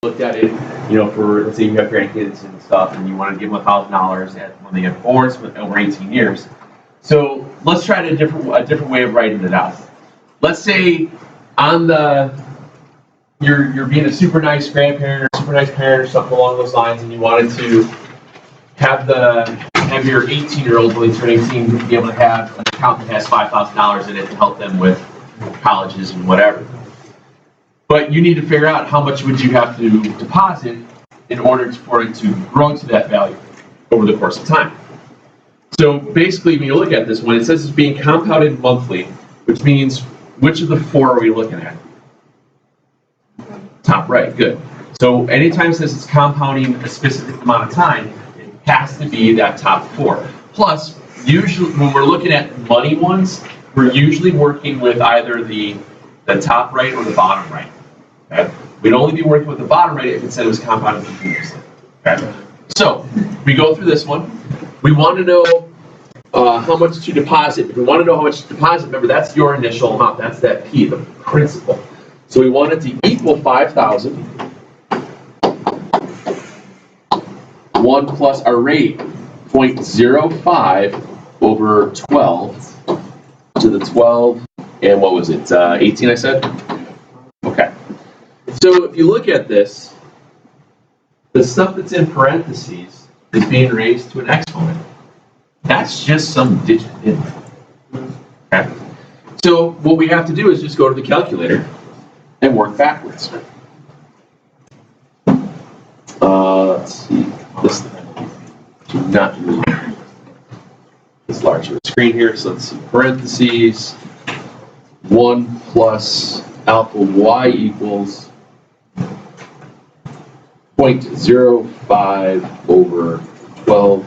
looked at it, for, let's say you have grandkids and stuff, and you want to give them $1,000 when they get born over 18 years. So let's try a different way of writing it out. Let's say you're being a super nice grandparent or super nice parent or something along those lines, and you wanted to have your 18-year-old when they turn 18 be able to have an account that has $5,000 in it to help them with colleges and whatever. But you need to figure out how much would you have to deposit in order for it to grow to that value over the course of time. So basically, when you look at this one, it says it's being compounded monthly, which means which of the four are we looking at? Top right, good. So anytime it says it's compounding a specific amount of time, it has to be that top four. Plus, usually when we're looking at money ones, we're usually working with either the top right or the bottom right. Okay? We'd only be working with the bottom right if it said it was compounded continuously. Okay? So we go through this one. We want to know how much to deposit. If we want to know how much to deposit, remember that's your initial amount. That's that P, the principal. So we want it to equal 5,000. 1 plus our rate, 0.05 over 12 to the 12, and what was it, 18 I said? Okay. So if you look at this, the stuff that's in parentheses is being raised to an exponent. That's just some digit in there. Okay? So what we have to do is just go to the calculator and work backwards. Let's see. This should not be this large of a screen here. So let's see. Parentheses 1 plus alpha y equals 0.05 over 12.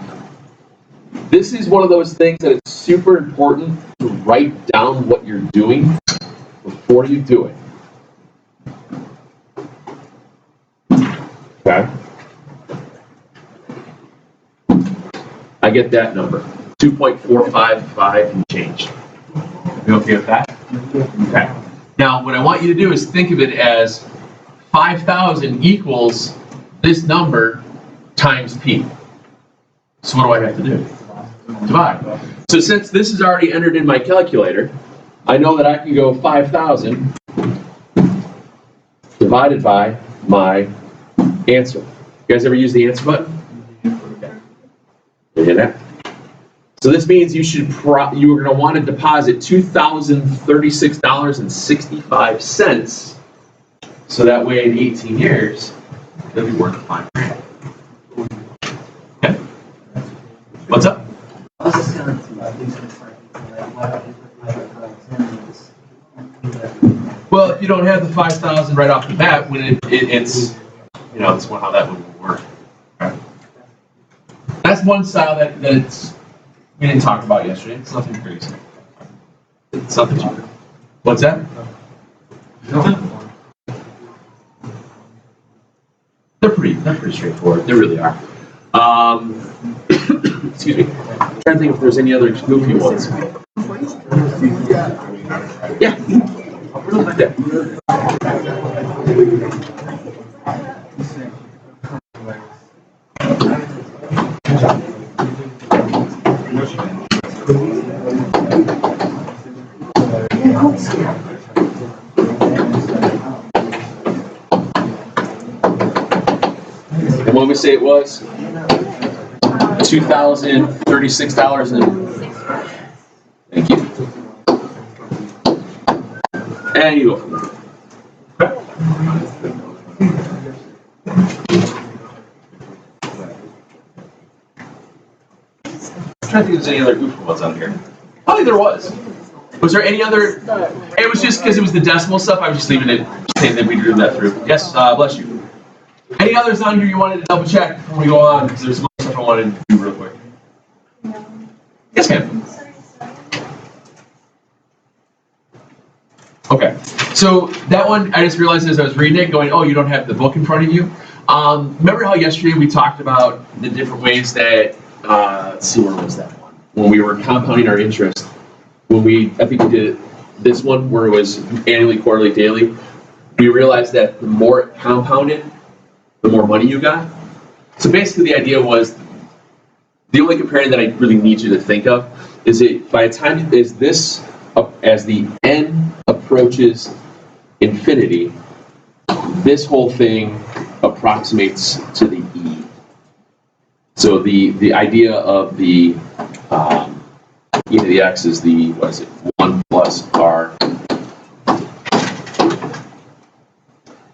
This is one of those things that it's super important to write down what you're doing before you do it. Okay. I get that number, 2.455 and change. You okay with that? Okay. Now, what I want you to do is think of it as 5,000 equals this number times P. So what do I have to do? Divide. So since this is already entered in my calculator, I know that I can go 5,000 divided by my answer. You guys ever use the answer button? You hear that? So this means you are going to want to deposit $2,036.65. So that way in 18 years, it'll be worth $5,000. Okay. What's up? Well, if you don't have the 5,000 right off the bat, when it's that's how that would work. Okay. That's one style that we didn't talk about yesterday. It's nothing crazy. It's something. What's that? They're pretty straightforward. They really are. Excuse me. I'm trying to think if there's any other goofy ones. Yeah. And what we say it was $2,036 and thank you. And you go from there. I'm trying to think if there's any other goofy ones on here. I think there was. Was there any other? It was just because it was the decimal stuff. I was just leaving it, saying that we drew that through. Yes, bless you. Any others on here you wanted to double check before we go on? Because there's some other stuff I wanted to do real quick. Yes, ma'am. Okay, so that one, I just realized as I was reading it, going, oh, you don't have the book in front of you. Remember how yesterday we talked about the different ways that, let's see, where was that one? When we were compounding our interest. I think we did this one where it was annually, quarterly, daily. We realized that the more it compounded, the more money you got. So basically the idea was, the only comparative that I really need you to think of is it by the time is this as the n approaches infinity, this whole thing approximates to the e. So the idea of the e to the x is the, what is it, 1 plus r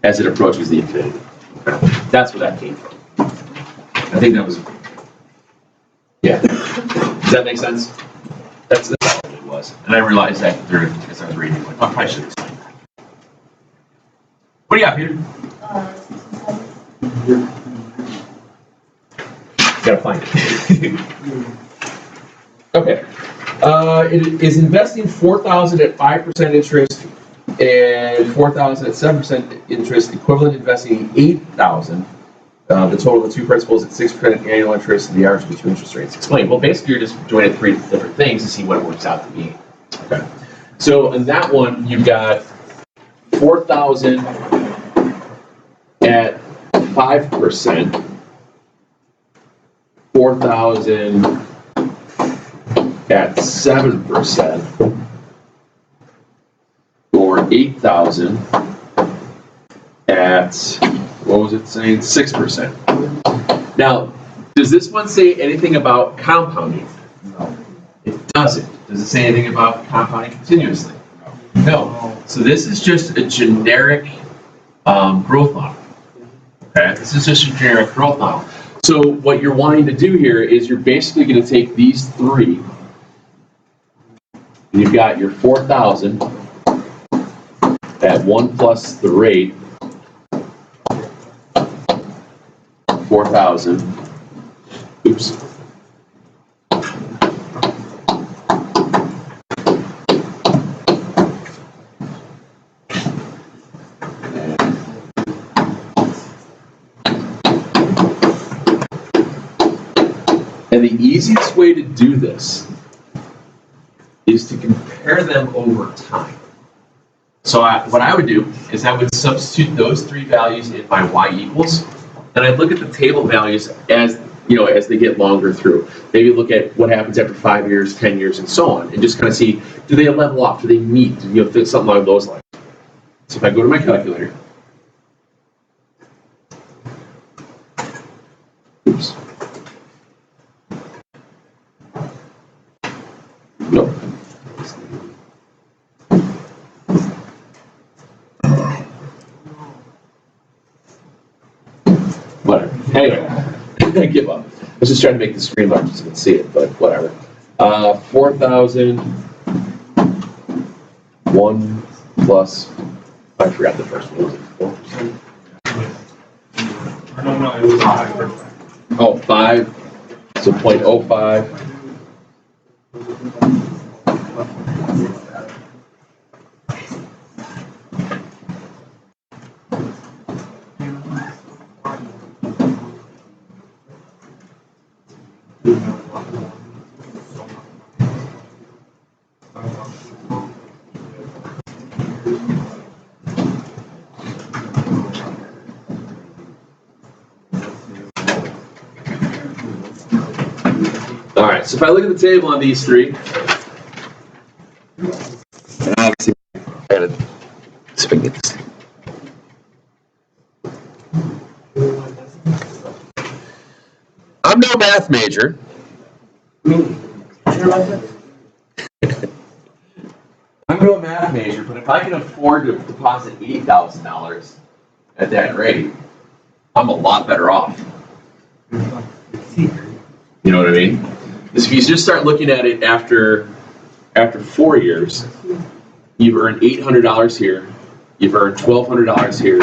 as it approaches the infinity. Okay. That's where that came from. I think that was, yeah. Does that make sense? That's all it was. And I realized that as I was reading, like, I probably should explain that. What do you got, Peter? Gotta find it. Okay. It is investing $4,000 at 5% interest and $4,000 at 7% interest, equivalent investing $8,000. The total of the two principals at 6% annual interest, and the average of the two interest rates. Explain. Well, basically, you're just doing it 3 different things to see what it works out to be. Okay. So in that one, you've got 4,000 at 5%, 4,000 at 7%, or 8,000 at, what was it saying, 6%. Now, does this one say anything about compounding? No. It doesn't. Does it say anything about compounding continuously? No. So this is just a generic growth model. Okay, this is just a generic growth model. So what you're wanting to do here is you're basically going to take these three, and you've got your 4,000 at 1 plus the rate, 4,000, oops. And the easiest way to do this is to compare them over time. So what I would do is I would substitute those three values in my y equals, and I'd look at the table values as as they get longer through. Maybe look at what happens after 5 years, 10 years, and so on, and just kind of see, do they level off? Do they meet? Something along those lines. So if I go to my calculator, oops. Nope. Whatever. Anyway, I give up. I was just trying to make the screen larger so you can see it, but whatever. 4,000, 1 plus, I forgot the first one. Was it 4%? No, it was 5%. Oh, 5. So 0.05. All right, so if I look at the table on these three, and obviously, I gotta see if I can get this. I'm no math major. I'm no math major, but if I can afford to deposit $8,000 at that rate, I'm a lot better off. You know what I mean? Because if you just start looking at it after 4 years, you've earned $800 here, you've earned $1,200 here,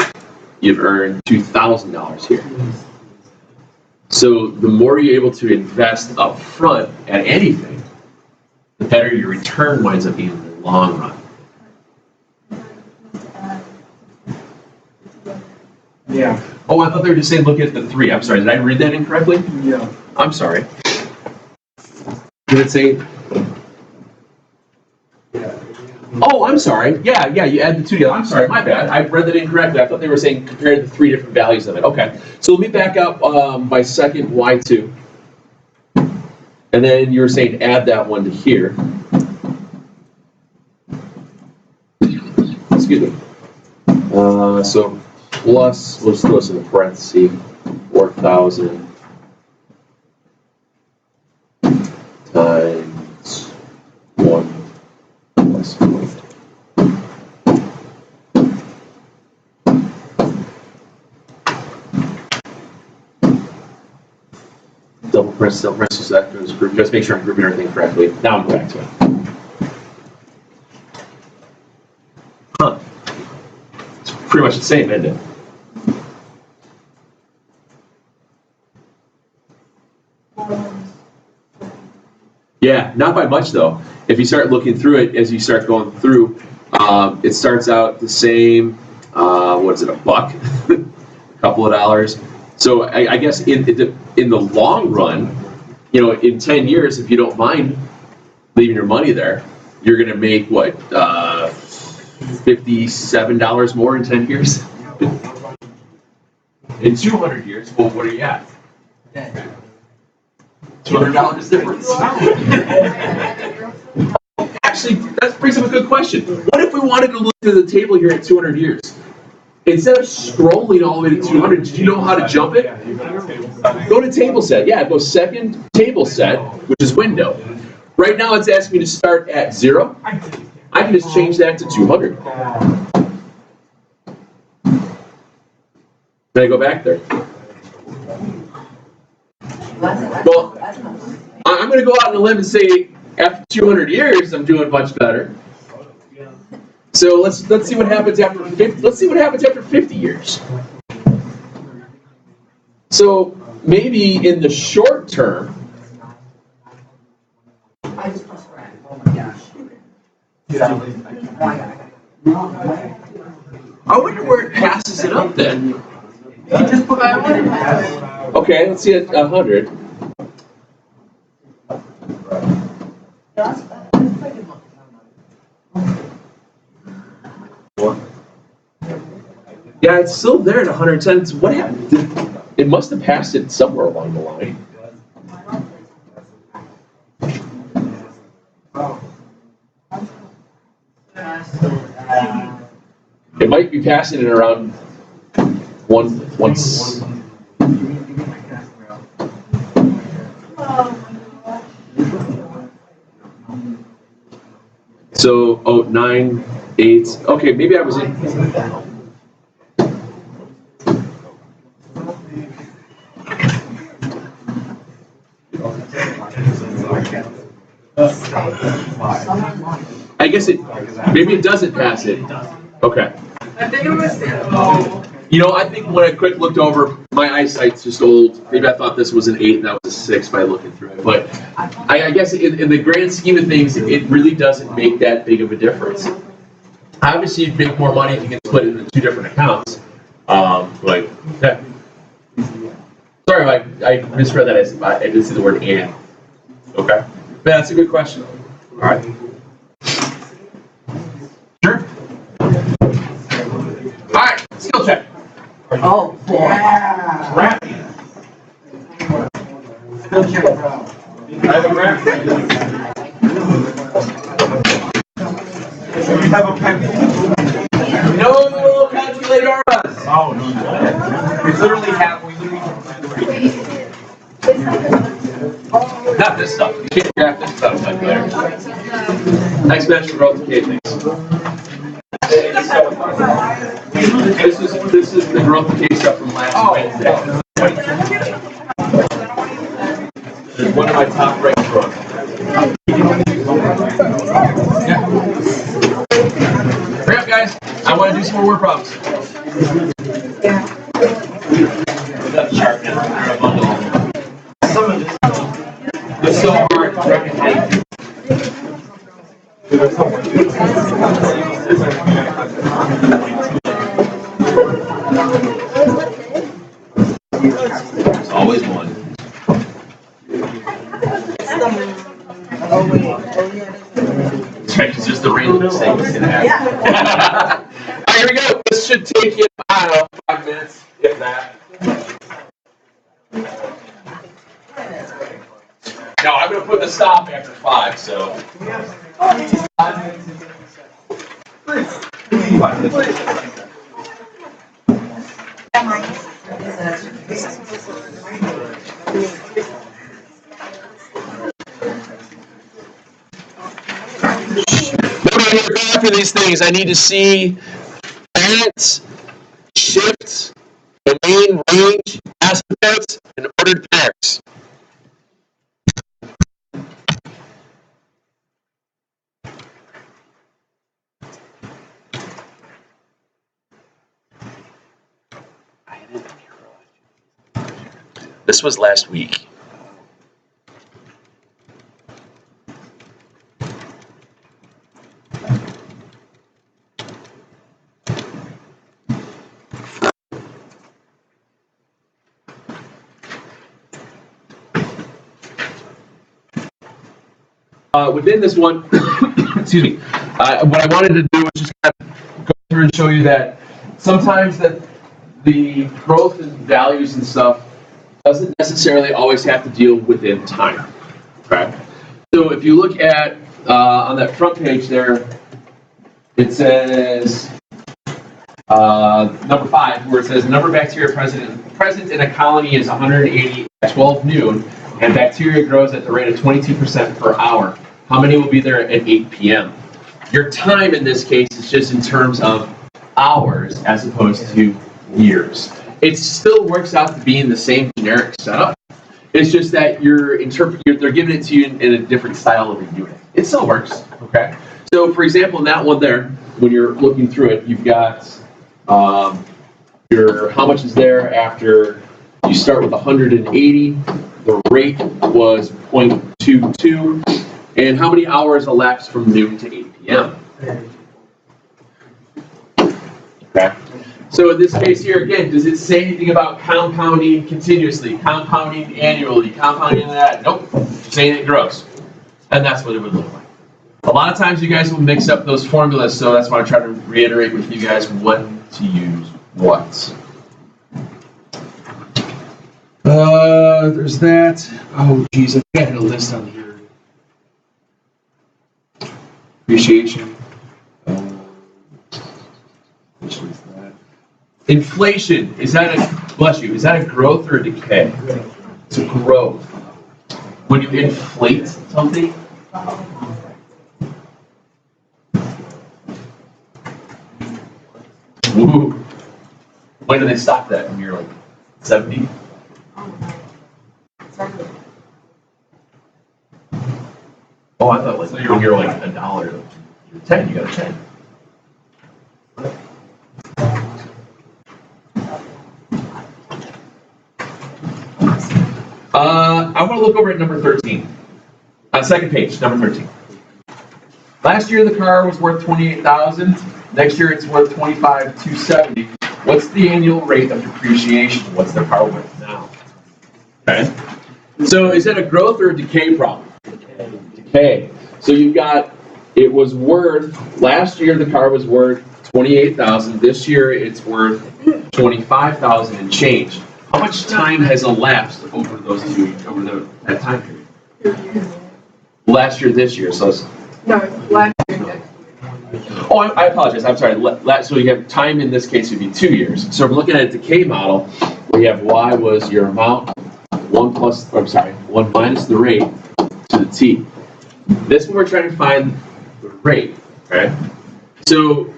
you've earned $2,000 here. So the more you're able to invest up front at anything, the better your return winds up being in the long run. Yeah. Oh, I thought they were just saying look at the three. I'm sorry, did I read that incorrectly? Yeah. I'm sorry. Did it say? Oh, I'm sorry. sorry. Yeah, you add the two together. I'm sorry, my bad. I read that incorrectly. I thought they were saying compare the three different values of it. Okay. So let me back up by second y2. And then you were saying add that one to here. Excuse me. So plus, we'll just throw this in the parentheses, 4,000 times 1 plus 4. Double parentheses, that goes group. Just make sure I'm grouping everything correctly. Now I'm back to it. Huh. It's pretty much the same, isn't it? Yeah, not by much though. If you start looking through it, as you start going through, it starts out the same. What is it? $1, a couple of dollars. So I guess in the long run, you know, in 10 years, if you don't mind leaving your money there, you're going to make what, $57 more in 10 years? In 200 years, well, what are you at? $200 difference. Actually, that brings up a good question. What if we wanted to look at the table here at 200 years? Instead of scrolling all the way to 200, did you know how to jump it? Go to table set. Yeah, go second table set, which is window. Right now it's asking me to start at 0. I can just change that to 200. Then I go back there. Well, I'm going to go out on a limb and say after 200 years, I'm doing much better. So let's see what happens after 50. Let's see what happens after 50 years. So maybe in the short term. I wonder where it passes it up then. Okay, let's see at 100. Yeah, it's still there at 110. So what happened? It must have passed it somewhere along the line. It might be passing it around once. So 9, 8. Okay, maybe I was in. I guess maybe it doesn't pass it. Okay. I think it was. You know, I think when I quick looked over, my eyesight's just old. Maybe I thought this was an 8 and that was a 6 by looking through it. But I guess in the grand scheme of things, it really doesn't make that big of a difference. Obviously, you'd make more money if you can split it into 2 different accounts. But yeah. Sorry, I misread that. I didn't see the word "and." Okay. Yeah, that's a good question. All right. Sure. All right. Skill check. Oh, boy. Yeah. Rapping. Skill check, bro. I have a rap. You have a pen. No calculator. Oh, no. We literally have. Not this stuff. You can't grab this stuff like there. Next match for growth decay things. This is the growth decay stuff from last Wednesday. It's one of my top ranked books. Yeah. Hurry up, guys. I want to do some more word problems. It's so hard to recognize. There's always one. It's just the random mistake it's gonna happen. Yeah. All right, here we go. This should take you, I don't know, 5 minutes, if that. No, I'm going to put the stop after 5, so. After these things, I need to see balance, shifts, domain, range, asymptotes, and ordered pairs. This was last week. Within this one, excuse me, what I wanted to do was just kind of go through and show you that sometimes that the growth and values and stuff doesn't necessarily always have to deal within time. Okay. So if you look at on that front page there, it says number 5, where it says the number of bacteria present in a colony is 180 at 12 noon, and bacteria grows at the rate of 22% per hour. How many will be there at 8 p.m.? Your time in this case is just in terms of hours as opposed to years. It still works out to be in the same generic setup. It's just that they're giving it to you in a different style of a unit. It still works, okay? So for example, in that one there, when you're looking through it, you've got your how much is there after you start with 180, the rate was 0.22, and how many hours elapsed from noon to 8 p.m. Okay. So in this case here, again, does it say anything about compounding continuously, compounding annually, compounding that? Nope, saying it grows. And that's what it would look like. A lot of times you guys will mix up those formulas, so that's why I try to reiterate with you guys when to use what. There's that. Oh, geez, I think I had a list on here. Appreciation. Inflation, is that a growth or a decay? It's a growth. When you inflate something, woo. When do they stop that? When you're like 70? Oh, I thought like when you're like $1, you're 10, you got a 10. I want to look over at number 13. Second page, number 13. Last year the car was worth $28,000. Next year it's worth $25,270. What's the annual rate of depreciation? What's the car worth now? Okay. So is that a growth or a decay problem? Decay. So you've got, it was worth, last year the car was worth $28,000. This year it's worth $25,000 and change. How much time has elapsed over that time period? Last year, this year, so it's... No, last year. Oh, I apologize, I'm sorry. So you have time in this case would be 2 years. So if we're looking at a decay model, we have y was your amount, 1 minus the rate to the t. This one we're trying to find the rate, okay? So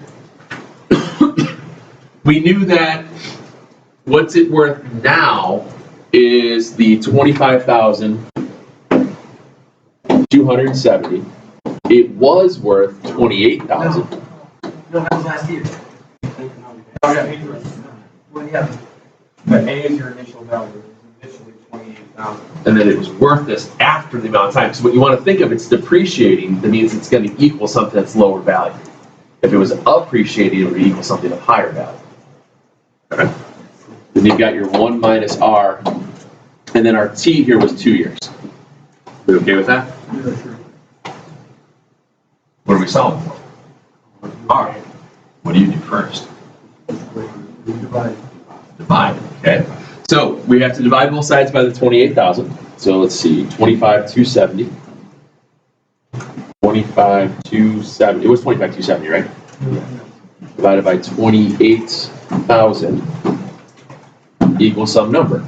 we knew that what's it worth now is the 25,270. It was worth 28,000. No, that was last year. Okay. Well, yeah. But A is your initial value. It was initially 28,000. And then it was worth this after the amount of time. So what you want to think of, it's depreciating. That means it's going to equal something that's lower value. If it was appreciating, it would equal something of higher value. Okay. Then you've got your 1 minus r, and then our t here was 2 years. We okay with that? Yeah, sure. What are we solving for? R. What do you do first? Divide, okay? So we have to divide both sides by the 28,000. So let's see, 25,270. 25,270. It was 25,270, right? Divided by 28,000 equals some number.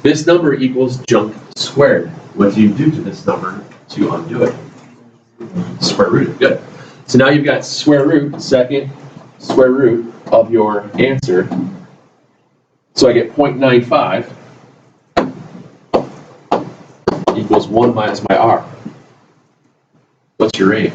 This number equals junk squared. What do you do to this number to undo it? Square root it. Good. So now you've got square root, second square root of your answer. So I get 0.95 equals 1 minus my r. What's your rate?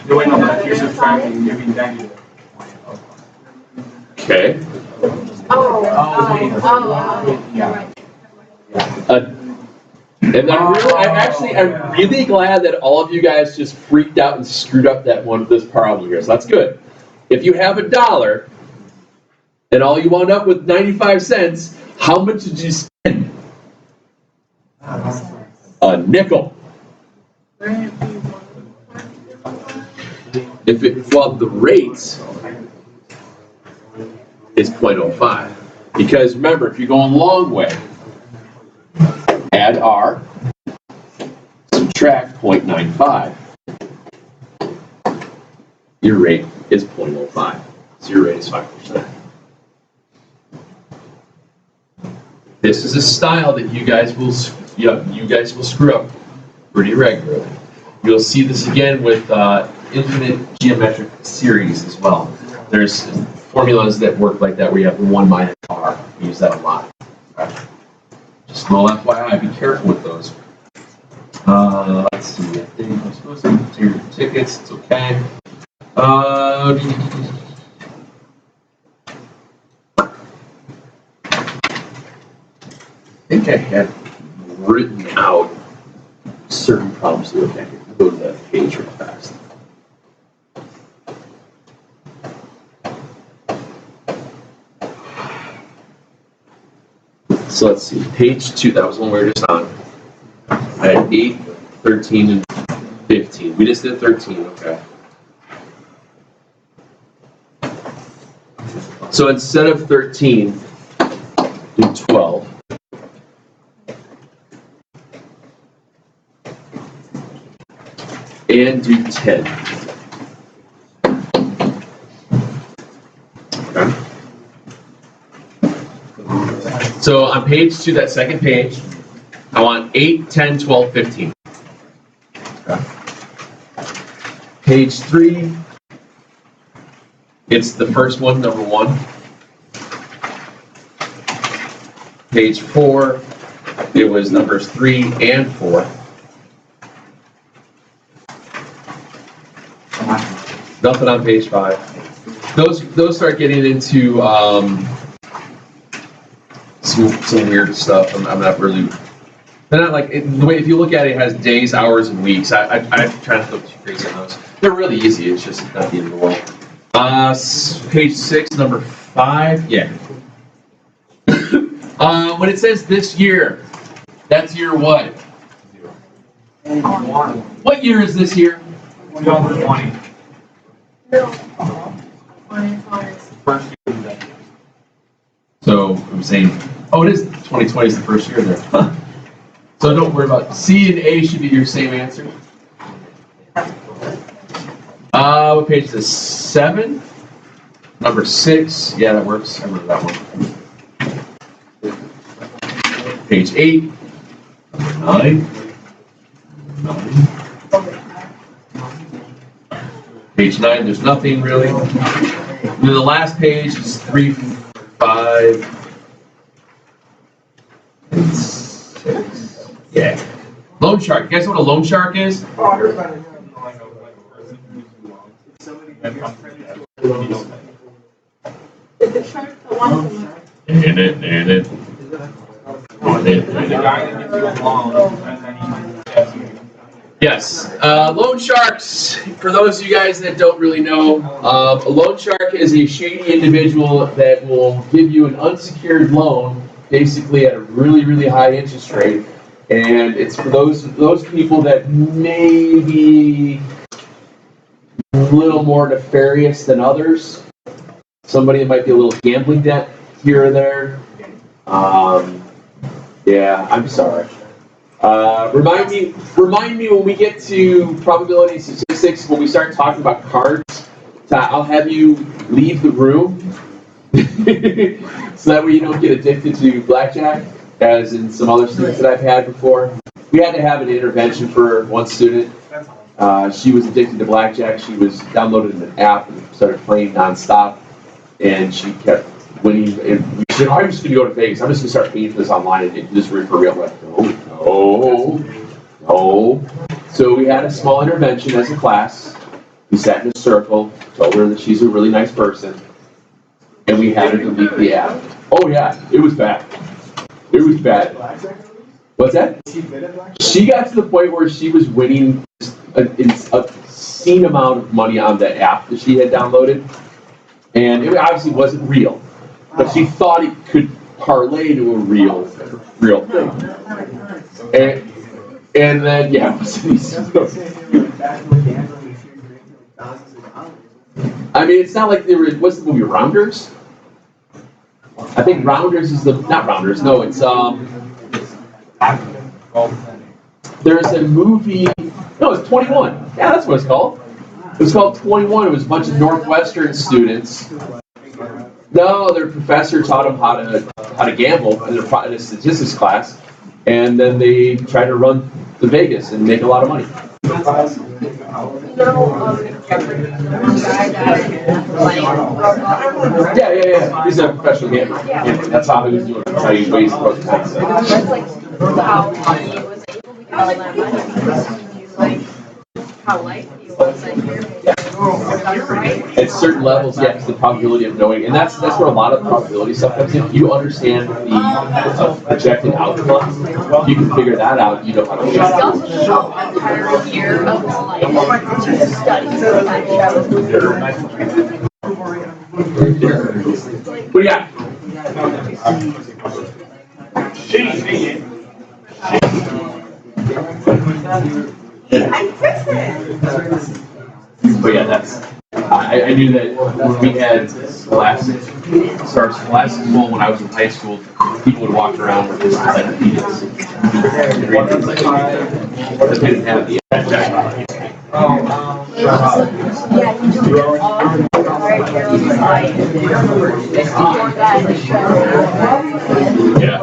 Doing all that, you're subtracting, giving negative. Okay. And I'm really glad that all of you guys just freaked out and screwed up this problem here. So that's good. If you have $1 and all you wound up with 95 cents, how much did you spend? A nickel. The rate is 0.05. Because remember, if you're going long way, add R, subtract 0.95. Your rate is 0.05. So your rate is 5%. This is a style that you guys will screw up pretty regularly. You'll see this again with infinite geometric series as well. There's formulas that work like that where you have 1 minus r. We use that a lot. Okay? Just a little FYI, be careful with those. Let's see, I think I'm supposed to do your tickets, it's okay. I think I had written out certain problems to look at. Go to that page real fast. So let's see, page 2, that was the one we were just on. I had 8, 13, and 15. We just did 13, okay. So instead of 13, do 12. And do 10. Okay. So on page 2, that second page, I want 8, 10, 12, 15. Okay. Page 3, it's the first one, number 1. Page 4, it was numbers 3 and 4. Nothing on page 5. Those start getting into some weird stuff. I'm not really. They're not like the way. If you look at it, it has days, hours, and weeks. I try not to go too crazy on those. They're really easy. It's just not the end of the world. Page 6, number 5. Yeah. When it says this year, that's year what? What year is this year? 2020. First year of the decade. So I'm saying, oh, it is 2020 is the first year there. Huh. So don't worry about it. C and A should be your same answer. What page is this? 7? Number 6. Yeah, that works. I remember that one. Page 8. 9. 9. Page 9, there's nothing really. And then the last page is 3, 5, and 6. Yeah. Loan shark. You guys know what a loan shark is? Is the shark the one from And it. The guy that gives you a loan, and then he has you Yes, loan sharks. For those of you guys that don't really know, a loan shark is a shady individual that will give you an unsecured loan, basically at a really, really high interest rate, and it's for those people that may be a little more nefarious than others. Somebody that might be a little gambling debt here or there. Yeah, I'm sorry. Remind me when we get to probability and statistics, when we start talking about cards, I'll have you leave the room so that way you don't get addicted to blackjack, as in some other students that I've had before. We had to have an intervention for one student. She was addicted to blackjack. She was downloaded an app and started playing nonstop, and she kept winning. And we said, I'm just going to go to Vegas. I'm just going to start paying for this online and just for real. Like, no. So we had a small intervention as a class. We sat in a circle, told her that she's a really nice person, and we had her delete the app. Oh yeah, it was bad. It was bad. What's that? She got to the point where she was winning an obscene amount of money on the app that she had downloaded, and it obviously wasn't real, but she thought it could parlay to a real thing. And then I mean, it's not like they were. What's the movie Rounders? I think Rounders is not Rounders. No, it's There's a movie. No, it's 21. Yeah, that's what it's called. It was called 21. It was a bunch of Northwestern students. No, their professor taught them how to gamble in a statistics class, and then they tried to run to Vegas and make a lot of money. Yeah. He's a professional gambler. And that's how he was doing it. That's how he wasted most of the time. That's like how he was able to get all that money because he knew like how likely it was that At certain levels, yeah, it's the probability of knowing, and that's where a lot of probability stuff comes in. If you understand the projected outcome, you can figure that out. You know how to He also showed an entire year of his life to study for that show. But yeah. But yeah, that's. I knew that when we had school when I was in high school, people would walk around with encyclopedias. But they didn't have the Yeah, he took it all very careless life. Before that, he showed. Yeah.